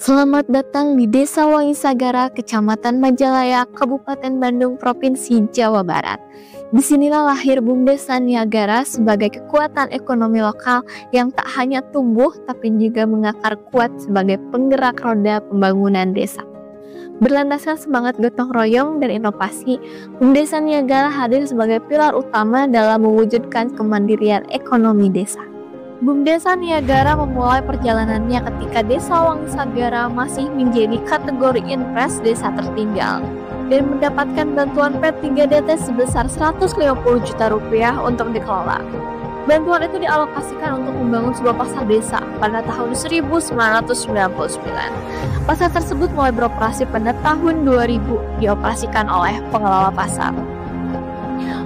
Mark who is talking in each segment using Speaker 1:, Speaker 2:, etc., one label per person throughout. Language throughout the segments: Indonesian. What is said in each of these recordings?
Speaker 1: Selamat datang di Desa Wangisagara, Kecamatan Majalaya, Kabupaten Bandung, Provinsi Jawa Barat. Disinilah lahir BUMDes Niagara sebagai kekuatan ekonomi lokal yang tak hanya tumbuh tapi juga mengakar kuat sebagai penggerak roda pembangunan desa. Berlandaskan semangat gotong royong dan inovasi, BUMDes Niagara hadir sebagai pilar utama dalam mewujudkan kemandirian ekonomi desa. BUMDes Niagara memulai perjalanannya ketika Desa Wangisagara masih menjadi kategori Inpres desa tertinggal dan mendapatkan bantuan P3DT sebesar Rp150 juta untuk dikelola. Bantuan itu dialokasikan untuk membangun sebuah pasar desa pada tahun 1999. Pasar tersebut mulai beroperasi pada tahun 2000, dioperasikan oleh pengelola pasar.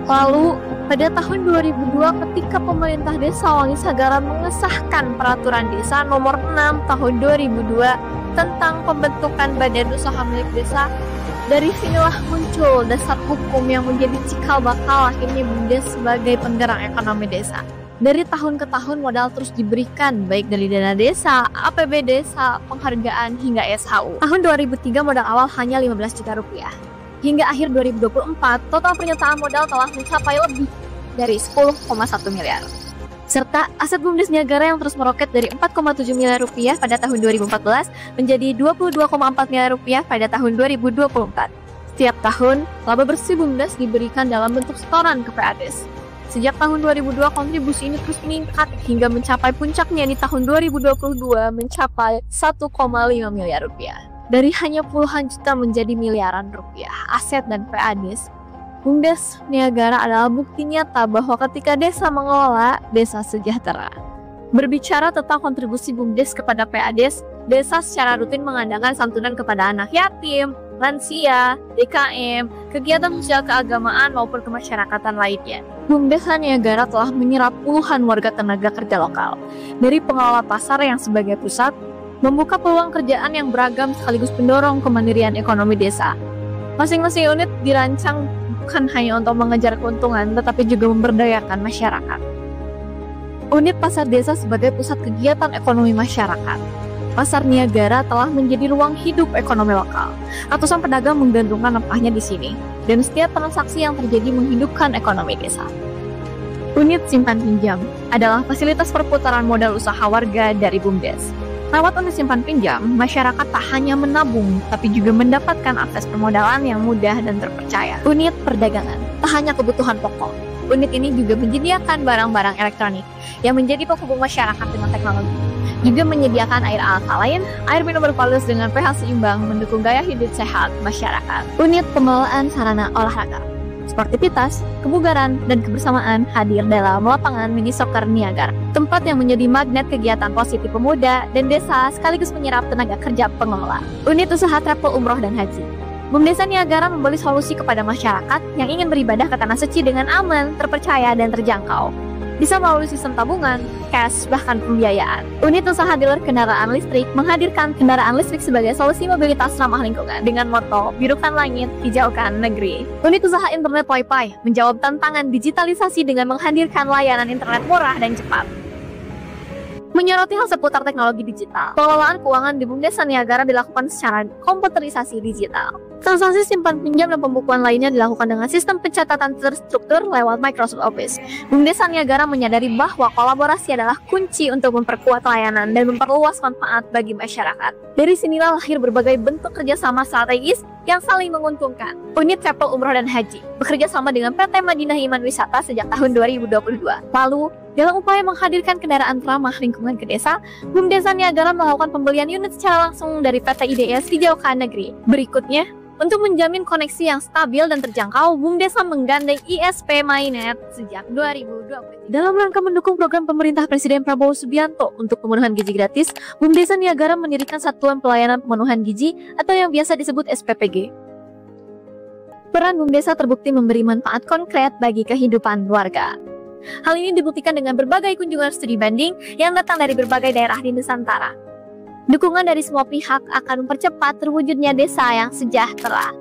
Speaker 1: Lalu, pada tahun 2002 ketika pemerintah Desa Wangisagara mengesahkan Peraturan Desa Nomor 6 Tahun 2002 tentang pembentukan badan usaha milik desa, dari sinilah muncul dasar hukum yang menjadi cikal bakal lahirnya BUMDes sebagai penggerak ekonomi desa. Dari tahun ke tahun modal terus diberikan, baik dari dana desa, APB desa, penghargaan, hingga SHU. Tahun 2003 modal awal hanya Rp15 juta. Hingga akhir 2024, total pernyataan modal telah mencapai lebih dari 10,1 miliar. Serta aset BUMDes Niagara yang terus meroket dari Rp4,7 miliar pada tahun 2014 menjadi Rp22,4 miliar pada tahun 2024. Setiap tahun, laba bersih BUMDes diberikan dalam bentuk setoran ke PADES. Sejak tahun 2002, kontribusi ini terus meningkat hingga mencapai puncaknya di tahun 2022 mencapai Rp1,5 miliar. Dari hanya puluhan juta menjadi miliaran rupiah aset dan PADES, BUMDes Niagara adalah bukti nyata bahwa ketika desa mengelola, desa sejahtera. Berbicara tentang kontribusi BUMDes kepada PADES, desa secara rutin mengadakan santunan kepada anak yatim, lansia, DKM, kegiatan sosial keagamaan maupun kemasyarakatan lainnya. BUMDes Niagara telah menyerap puluhan warga tenaga kerja lokal dari pengelola pasar yang sebagai pusat, membuka peluang kerjaan yang beragam sekaligus mendorong kemandirian ekonomi desa. Masing-masing unit dirancang bukan hanya untuk mengejar keuntungan, tetapi juga memberdayakan masyarakat. Unit pasar desa sebagai pusat kegiatan ekonomi masyarakat. Pasar Niagara telah menjadi ruang hidup ekonomi lokal. Ratusan pedagang menggantungkan rempahnya di sini, dan setiap transaksi yang terjadi menghidupkan ekonomi desa. Unit simpan pinjam adalah fasilitas perputaran modal usaha warga dari BUMDes. Lewat unit simpan pinjam, masyarakat tak hanya menabung, tapi juga mendapatkan akses permodalan yang mudah dan terpercaya. Unit perdagangan tak hanya kebutuhan pokok. Unit ini juga menyediakan barang-barang elektronik yang menjadi penghubung masyarakat dengan teknologi. Juga menyediakan air alkalain, air minum berkualitas dengan pH seimbang, mendukung gaya hidup sehat masyarakat. Unit pengelolaan sarana olahraga. Sportivitas, kebugaran, dan kebersamaan hadir dalam lapangan mini soccer Niagara, tempat yang menjadi magnet kegiatan positif pemuda dan desa sekaligus menyerap tenaga kerja pengelola. Unit usaha travel umroh dan haji. BUMDes Niagara memberi solusi kepada masyarakat yang ingin beribadah ke tanah suci dengan aman, terpercaya, dan terjangkau. Bisa melalui sistem tabungan, cash, bahkan pembiayaan. Unit usaha dealer kendaraan listrik menghadirkan kendaraan listrik sebagai solusi mobilitas ramah lingkungan dengan moto birukan langit, hijaukan negeri. Unit usaha internet Wi-Fi menjawab tantangan digitalisasi dengan menghadirkan layanan internet murah dan cepat. Menyoroti hal seputar teknologi digital, pengelolaan keuangan di BUMDes Niagara dilakukan secara komputerisasi digital. Transaksi simpan pinjam dan pembukuan lainnya dilakukan dengan sistem pencatatan terstruktur lewat Microsoft Office. BUMDes Niagara menyadari bahwa kolaborasi adalah kunci untuk memperkuat layanan dan memperluas manfaat bagi masyarakat. Dari sinilah lahir berbagai bentuk kerjasama strategis yang saling menguntungkan. Unit travel umroh dan haji bekerja sama dengan PT Madinah Iman Wisata sejak tahun 2022. Lalu, dalam upaya menghadirkan kendaraan ramah lingkungan ke desa, BUMDes Niagara melakukan pembelian unit secara langsung dari PT IDS Hijaukan Negeri. Berikutnya, untuk menjamin koneksi yang stabil dan terjangkau, BUMDes menggandeng ISP Mynet sejak 2020. Dalam rangka mendukung program pemerintah Presiden Prabowo Subianto untuk pemenuhan gizi gratis, BUMDes Niagara mendirikan Satuan Pelayanan Pemenuhan Gizi atau yang biasa disebut SPPG. Peran BUMDes terbukti memberi manfaat konkret bagi kehidupan warga. Hal ini dibuktikan dengan berbagai kunjungan studi banding yang datang dari berbagai daerah di Nusantara. Dukungan dari semua pihak akan mempercepat terwujudnya desa yang sejahtera.